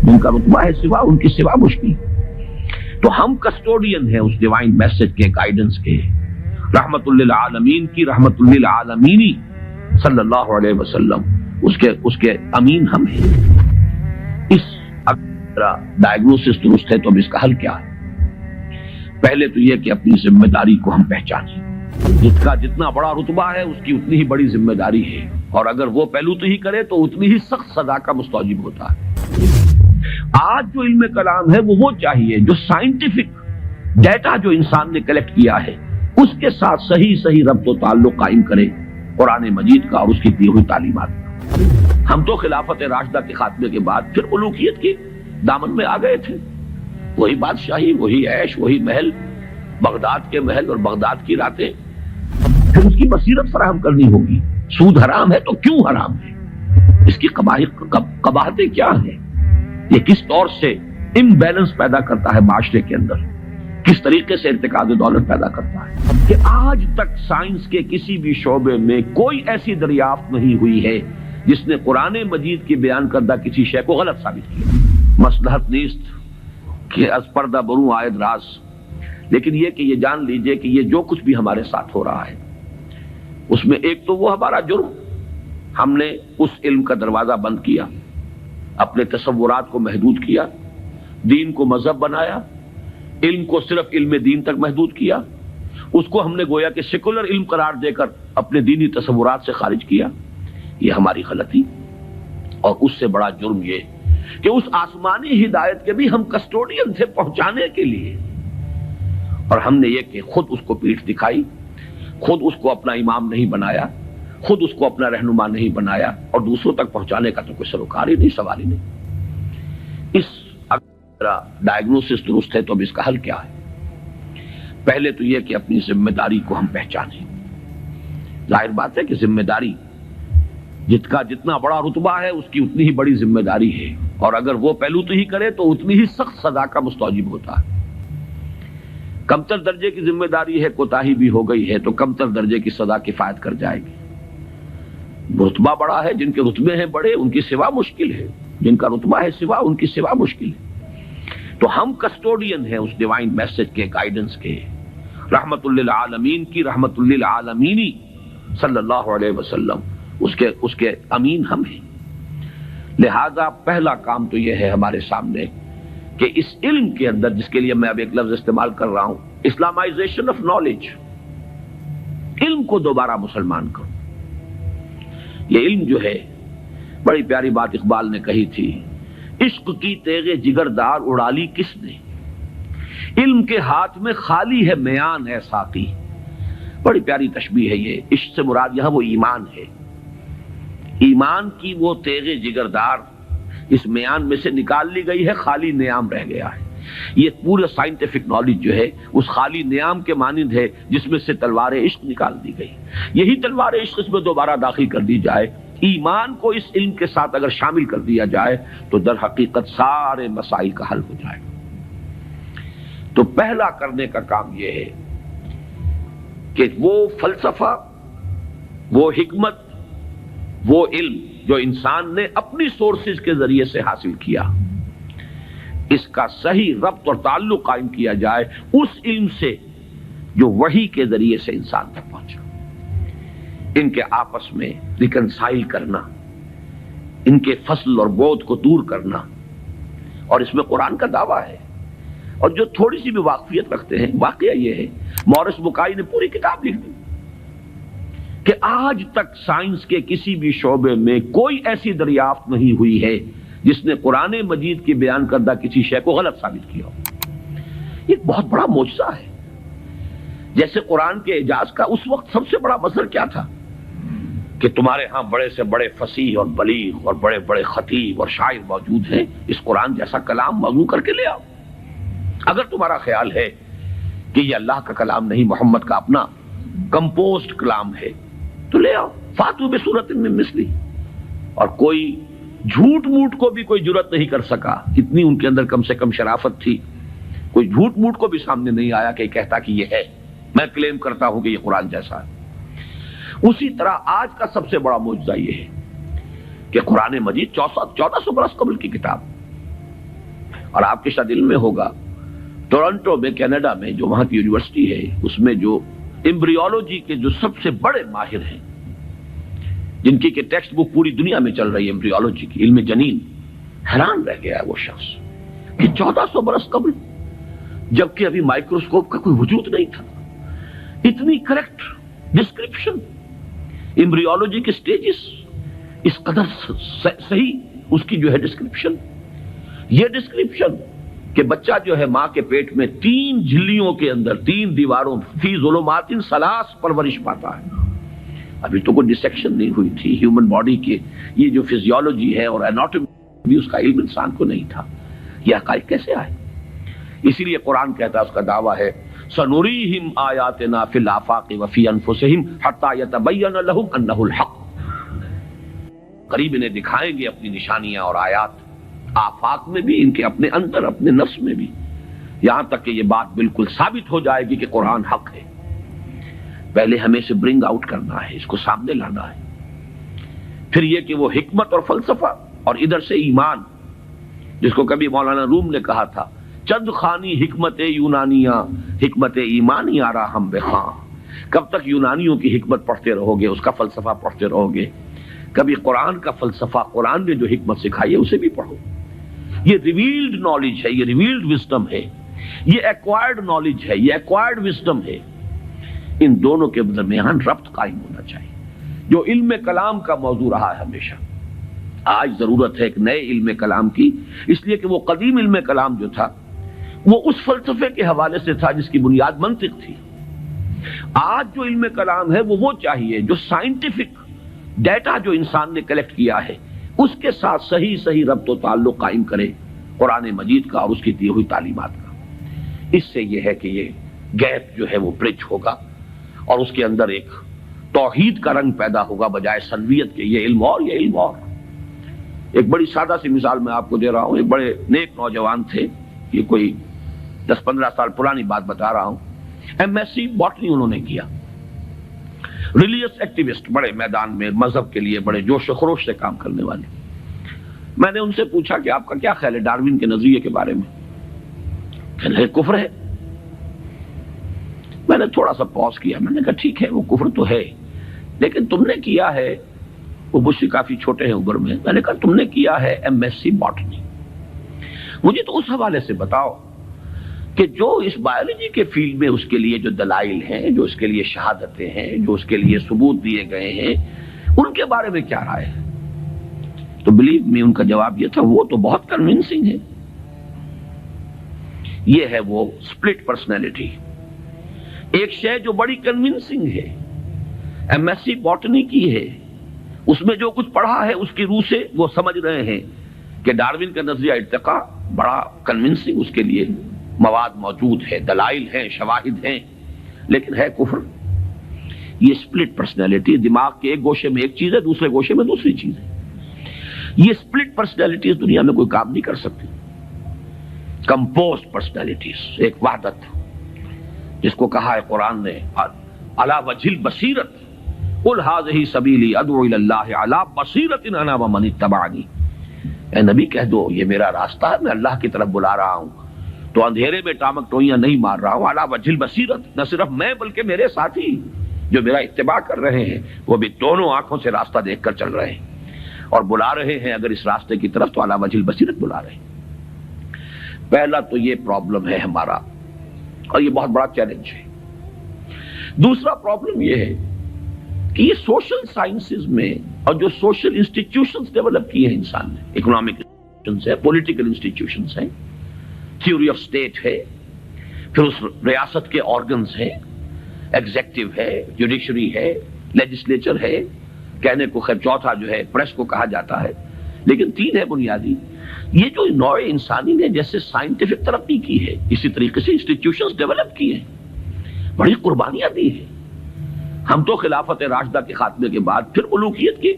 ان کا رتبہ ہے سوا، ان کی سوا مشکل۔ تو ہم کسٹوڈین ہیں اس ڈیوائن میسج کے، گائیڈنس کے، رحمت للعالمین کی رحمت للعالمینی صلی اللہ علیہ وسلم، اس کے امین ہم ہیں۔ اس اگر ڈائگنوسس درست ہے تو اب اس کا حل کیا ہے؟ پہلے تو یہ کہ اپنی ذمہ داری کو ہم پہچانیں۔ جس کا جتنا بڑا رتبہ ہے اس کی اتنی ہی بڑی ذمہ داری ہے، اور اگر وہ پہلو تو ہی کرے تو اتنی ہی سخت سزا کا مستوجب ہوتا ہے۔ آج جو علم کلام ہے وہ چاہیے جو سائنٹیفک ڈیٹا جو انسان نے کلیکٹ کیا ہے اس کے ساتھ صحیح ربط و تعلق قائم کرے قرآن مجید کا اور اس کی دی ہوئی تعلیمات کا۔ ہم تو خلافت راشدہ کے خاتمے کے بعد پھر الوہیت کی دامن میں آ گئے تھے، وہی بادشاہی، وہی عیش، وہی محل، بغداد کے محل اور بغداد کی راتیں۔ پھر اس کی بصیرت فراہم کرنی ہوگی۔ سود حرام ہے تو کیوں حرام ہے؟ اس کی قباحتیں کیا ہیں؟ یہ کس طور سے امبیلنس پیدا کرتا ہے معاشرے کے اندر، کس طریقے سے ارتکاز دولت پیدا کرتا ہے کہ آج تک سائنس کے کسی بھی شعبے میں کوئی ایسی دریافت نہیں ہوئی ہے جس نے قرآن مجید کی بیان کردہ کسی شے کو غلط ثابت کیا۔ مصلحت نیست کہ از پردہ بروں آید راز، لیکن یہ کہ یہ جان لیجئے کہ یہ جو کچھ بھی ہمارے ساتھ ہو رہا ہے اس میں ایک تو وہ ہمارا جرم، ہم نے اس علم کا دروازہ بند کیا، اپنے تصورات کو محدود کیا، دین کو مذہب بنایا، علم کو صرف علم دین تک محدود کیا، اس کو ہم نے گویا کہ سیکولر علم قرار دے کر اپنے دینی تصورات سے خارج کیا۔ یہ ہماری غلطی، اور اس سے بڑا جرم یہ کہ اس آسمانی ہدایت کے بھی ہم کسٹوڈین تھے پہنچانے کے لیے، اور ہم نے یہ کہ خود اس کو پیٹھ دکھائی، خود اس کو اپنا امام نہیں بنایا، خود اس کو اپنا رہنما نہیں بنایا، اور دوسروں تک پہنچانے کا تو کوئی سروکار ہی نہیں، سوال ہی نہیں۔ اس اگر ڈائگنوسس درست ہے تو اب اس کا حل کیا ہے؟ پہلے تو یہ کہ اپنی ذمہ داری کو ہم پہچانیں۔ ظاہر بات ہے کہ ذمہ داری جتنا بڑا رتبہ ہے اس کی اتنی ہی بڑی ذمہ داری ہے، اور اگر وہ پہلو تو ہی کرے تو اتنی ہی سخت سزا کا مستوجب ہوتا ہے۔ کمتر درجے کی ذمہ داری ہے، کوتاہی بھی ہو گئی ہے تو کمتر درجے کی سزا کفایت کر جائے گی۔ رتبہ بڑا ہے، جن کے رتبے ہیں بڑے ان کی سوا مشکل ہے، جن کا رتبہ ہے سوا ان کی سوا مشکل ہے۔ تو ہم کسٹوڈین ہیں اس ڈیوائن میسج کے، گائیڈنس کے، رحمت للعالمین کی رحمت للعالمینی صلی اللہ علیہ وسلم، اس کے امین ہم ہیں۔ لہذا پہلا کام تو یہ ہے ہمارے سامنے کہ اس علم کے اندر، جس کے لیے میں اب ایک لفظ استعمال کر رہا ہوں، اسلامائزیشن آف نالج، علم کو دوبارہ مسلمان کرو۔ یہ علم جو ہے، بڑی پیاری بات اقبال نے کہی تھی، عشق کی تیغ جگردار اڑا لی کس نے، علم کے ہاتھ میں خالی ہے میان ہے ساقی۔ بڑی پیاری تشبیہ ہے یہ۔ عشق سے مراد یہاں وہ ایمان ہے، ایمان کی وہ تیغ جگردار اس میان میں سے نکال لی گئی ہے، خالی نیام رہ گیا ہے۔ یہ پورا سائنٹیفک نالج جو ہے اس خالی نیام کے مانند ہے جس میں سے تلوار عشق نکال دی گئی۔ یہی تلوار عشق اس میں دوبارہ داخل کر دی جائے، ایمان کو اس علم کے ساتھ اگر شامل کر دیا جائے تو در حقیقت سارے مسائل کا حل ہو جائے۔ تو پہلا کرنے کا کام یہ ہے کہ وہ فلسفہ، وہ حکمت، وہ علم جو انسان نے اپنی سورسز کے ذریعے سے حاصل کیا، اس کا صحیح ربط اور تعلق قائم کیا جائے اس علم سے جو وحی کے ذریعے سے انسان تک پہنچا۔ ان کے آپس میں ریکنسائل کرنا، ان کے فصل اور بود کو دور کرنا، اور اس میں قرآن کا دعویٰ ہے۔ اور جو تھوڑی سی بھی واقفیت رکھتے ہیں، واقعہ یہ ہے مورس بکائی نے پوری کتاب لکھ دی کہ آج تک سائنس کے کسی بھی شعبے میں کوئی ایسی دریافت نہیں ہوئی ہے جس نے قرآن مجید کی بیان کردہ کسی شے کو غلط ثابت کیا ہو۔ یہ ایک بہت بڑا معجزہ ہے۔ جیسے قرآن کے اعجاز کا اس وقت سب سے بڑا مظہر کیا تھا کہ تمہارے ہاں بڑے سے بڑے فصیح اور بلیغ اور بڑے بڑے خطیب اور شاعر موجود ہیں، اس قرآن جیسا کلام مضمون کر کے لے آؤ۔ اگر تمہارا خیال ہے کہ یہ اللہ کا کلام نہیں، محمد کا اپنا کمپوزڈ کلام ہے، تو لے آؤ، فاتو بسورۃ من مثلی۔ اور کوئی جھوٹ موٹ کو بھی کوئی جرت نہیں کر سکا، اتنی ان کے اندر کم سے کم شرافت تھی، کوئی جھوٹ موٹ کو بھی سامنے نہیں آیا کہ کہتا کہ یہ ہے، میں کلیم کرتا ہوں کہ یہ قرآن جیسا ہے۔ اسی طرح آج کا سب سے بڑا معجزہ یہ ہے کہ قرآن مجید 1400 برس قبل کی کتاب، اور آپ کے شاید علم میں ہوگا ٹورنٹو میں کینیڈا میں جو وہاں کی یونیورسٹی ہے اس میں جو ایمبریولوجی کے جو سب سے بڑے ماہر ہیں جن کی کہ ٹیکسٹ بک پوری دنیا میں چل رہی ہے ایمبریولوجی کی، علم جنین، حیران رہ گیا ہے وہ شخص کہ 1400 برس قبل جبکہ ابھی مائکروسکوپ کا کوئی وجود نہیں تھا، اتنی کریکٹ ڈسکرپشن ایمبریولوجی کے سٹیجز، اس قدر صحیح اس کی جو ہے ڈسکرپشن، یہ ڈسکرپشن کہ بچہ جو ہے ماں کے پیٹ میں 3 جھلیوں کے اندر 3 دیواروں فی ظلمات ثلاث پرورش پاتا ہے۔ ابھی تو کوئی ڈسیکشن نہیں ہوئی تھی ہیومن باڈی کے، یہ جو فزیولوجی ہے اور اناٹومی بھی اس کا علم انسان کو نہیں تھا، یہ حقائق کیسے آئے؟ اسی لیے قرآن کہتا ہے، اس کا دعویٰ ہے سنوریہم آیاتنا فی الآفاق وفی انفسہم حتی یتبین لہم انہ الحق، قریب انہیں دکھائیں گے اپنی نشانیاں اور آیات، آفاق میں بھی، ان کے اپنے اندر، اپنے نفس میں بھی، یہاں تک کہ یہ بات بالکل ثابت ہو جائے گی کہ قرآن حق ہے۔ پہلے ہمیں اسے برنگ آؤٹ کرنا ہے، اس کو سامنے لانا ہے، پھر یہ کہ وہ حکمت اور فلسفہ اور ادھر سے ایمان، جس کو کبھی مولانا روم نے کہا تھا چند خانی حکمت یونانیاں حکمت ایمانی آرا ہم بخاں، کب تک یونانیوں کی حکمت پڑھتے رہو گے، اس کا فلسفہ پڑھتے رہو گے؟ کبھی قرآن کا فلسفہ، قرآن نے جو حکمت سکھائی ہے اسے بھی پڑھو۔ یہ ریویلڈ نالج ہے، یہ ریویلڈ وزڈم ہے، یہ ایکوائرڈ نالج ہے، یہ ایکوائرڈ وزڈم ہے۔ ان دونوں کے درمیان ربط قائم ہونا چاہیے، جو علم کلام کا موضوع رہا ہے ہمیشہ۔ آج ضرورت ہے ایک نئے علم کلام کی، اس لیے کہ وہ قدیم علم کلام جو تھا وہ اس فلسفے کے حوالے سے تھا جس کی بنیاد منطق تھی۔ آج جو علم کلام ہے وہ چاہیے جو سائنٹیفک ڈیٹا جو انسان نے کلیکٹ کیا ہے اس کے ساتھ صحیح ربط و تعلق قائم کرے قرآن مجید کا اور اس کی دی ہوئی تعلیمات کا۔ اس سے یہ ہے کہ یہ گیپ جو ہے وہ برج ہوگا اور اس کے اندر ایک توحید کا رنگ پیدا ہوگا بجائے سنویت کے، یہ علم اور یہ علم اور۔ ایک بڑی سادہ سی مثال میں آپ کو دے رہا ہوں، ایک بڑے نیک نوجوان تھے، یہ کوئی 10-15 سال پرانی بات بتا رہا ہوں، MSc باٹنی انہوں نے کیا، ریلیجس ایکٹیوسٹ، بڑے میدان میں مذہب کے لیے بڑے جوش و خروش سے کام کرنے والے۔ میں نے ان سے پوچھا کہ آپ کا کیا خیال ہے ڈاروین کے نظریے کے بارے میں؟ کہنے لگے کفر ہے۔ میں نے تھوڑا سا پاز کیا، میں نے کہا ٹھیک ہے وہ کفر تو ہے، لیکن تم نے کیا ہے، وہ مجھ سے کافی چھوٹے ہیں عمر میں نے کہا تم نے کیا ہے MSc باٹنی، مجھے تو اس حوالے سے بتاؤ کہ جو اس بایولوجی کے فیلڈ میں اس کے لیے جو دلائل ہیں، جو اس کے لیے شہادتیں ہیں، جو اس کے لیے ثبوت دیے گئے ہیں، ان کے بارے میں کیا رائے ہے؟ تو بلیو می ان کا جواب یہ تھا وہ تو بہت کنونسنگ ہے۔ یہ ہے وہ سپلٹ پرسنالٹی، ایک شے جو بڑی کنونسنگ ہے، MSc باٹنی کی ہے، اس میں جو کچھ پڑھا ہے اس کی روح سے وہ سمجھ رہے ہیں کہ ڈاروین کا نظریہ ارتقاء بڑا کنونسنگ، اس کے لیے مواد موجود ہے، دلائل ہیں، شواہد ہیں، لیکن ہے کفر۔ یہ سپلٹ پرسنالٹی، دماغ کے ایک گوشے میں ایک چیز ہے، دوسرے گوشے میں دوسری چیز ہے۔ یہ سپلٹ پرسنالٹی اس دنیا میں کوئی کام نہیں کر سکتی۔ کمپوزڈ پرسنالٹیز، ایک وحدت جس کو کہا ہے قرآن نے علی وجہ البصیرت قل ھذہ سبیلی ادعو الی اللہ علی بصیرۃ انا ومن اتبعنی، اے نبی کہہ دو یہ میرا راستہ ہے، میں اللہ کی طرف بلا رہا ہوں، تو اندھیرے میں ٹامک ٹوئیاں نہیں مار رہا ہوں، علی وجہ البصیرت، نہ صرف میں بلکہ میرے ساتھی جو میرا اتباع کر رہے ہیں وہ بھی دونوں آنکھوں سے راستہ دیکھ کر چل رہے ہیں اور بلا رہے ہیں اگر اس راستے کی طرف تو علی وجہ البصیرت بلا رہے ہیں۔ پہلا تو یہ پرابلم ہے ہمارا اور یہ بہت بڑا چیلنج ہے۔ دوسرا پرابلم یہ ہے کہ یہ سوشل سائنسز میں اور جو سوشل انسٹیٹیوشنز ڈیولپ کیے ہیں انسان نے، اکنامک انسٹیٹیوشنز ہیں، پولیٹیکل انسٹیٹیوشنز ہیں، تھیوری آف اسٹیٹ ہے، پھر اس ریاست کے آرگنز ہیں، ایگزیکٹو ہے، جوڈیشری ہے، لیجسلیچر ہے، کہنے کو خیر چوتھا جو ہے پریس کو کہا جاتا ہے، لیکن 3 ہے بنیادی۔ یہ جو نوع انسانی نے جیسے سائنٹیفک ترقی کی ہے اسی طریقے سے انسٹیٹیوشنز ڈیولپ کیے ہیں، بڑی قربانیاں دی ہیں۔ ہم تو خلافت راشدہ کے خاتمے کے بعد پھر ملوکیت کے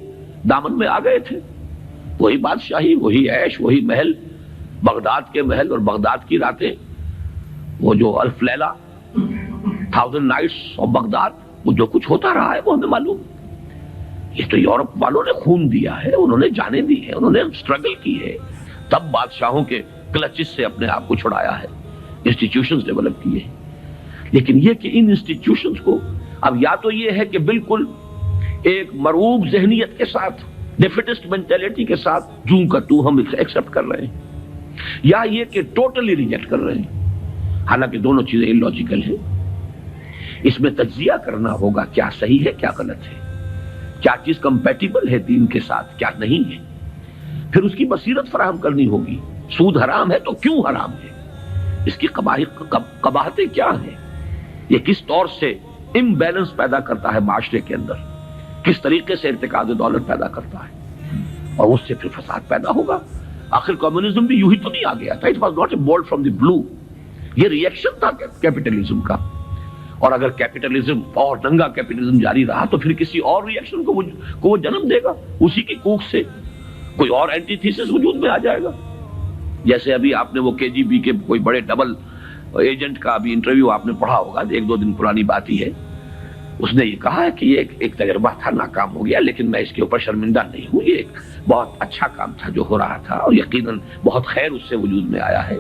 دامن میں آ گئے تھے، وہی بادشاہی، وہی عیش، وہی محل، بغداد کے محل اور بغداد کی راتیں، وہ جو الف لیلہ، 1000 نائٹس آف بغداد، وہ جو کچھ ہوتا رہا ہے وہ ہمیں معلوم۔ یہ تو یورپ والوں نے خون دیا ہے، انہوں نے جانیں دی ہے، انہوں نے اسٹرگل کی ہے، تب بادشاہوں کے کلچز سے اپنے آپ کو چھڑایا ہے، انسٹیٹیوشنز ڈیولپ کیے ہیں۔ لیکن یہ کہ ان انسٹیٹیوشنز کو اب یا تو یہ ہے کہ بالکل ایک مرعوب ذہنیت کے ساتھ، ڈیفیٹسٹ مینٹیلٹی کے ساتھ جوں کا تو ہم ایکسپٹ کر رہے ہیں، یا یہ کہ ٹوٹلی ریجیکٹ کر رہے ہیں، حالانکہ دونوں چیزیں illogical ہیں۔ اس میں تجزیہ کرنا ہوگا کیا صحیح ہے کیا غلط ہے، کیا چیز کمپیٹیبل ہے دین کے ساتھ کیا نہیں ہے، پھر اس کی بصیرت فراہم کرنی ہوگی۔ سود حرام ہے تو کیوں حرام ہے، اس کی قباحتیں کیا ہیں، یہ کس طور سے امبیلنس پیدا کرتا ہے معاشرے کے اندر، کس طریقے سے ارتکاز دولت پیدا کرتا ہے، اور اس سے پھر فساد پیدا ہوگا۔ آخر کمیونزم بھی یوں ہی تو نہیں آ گیا تھا، it was not a bolt from the blue, یہ ریئیکشن تھا کیپٹلزم کا۔ اور اگر کیپٹلزم اور ننگا کیپٹلزم جاری رہا تو پھر کسی اور ریئیکشن کو وہ جنم دے گا، اسی کی کوکھ سے کوئی اور اینٹی تھیسس وجود میں آ جائے گا۔ جیسے ابھی آپ نے وہ KGB کے کوئی بڑے ڈبل ایجنٹ کا ابھی انٹرویو آپ نے پڑھا ہوگا، 1-2 دن پرانی بات ہی ہے، اس نے یہ کہا ہے کہ یہ ایک تجربہ تھا، ناکام ہو گیا، لیکن میں اس کے اوپر شرمندہ نہیں ہوں، یہ ایک بہت اچھا کام تھا جو ہو رہا تھا، اور یقیناً بہت خیر اس سے وجود میں آیا ہے۔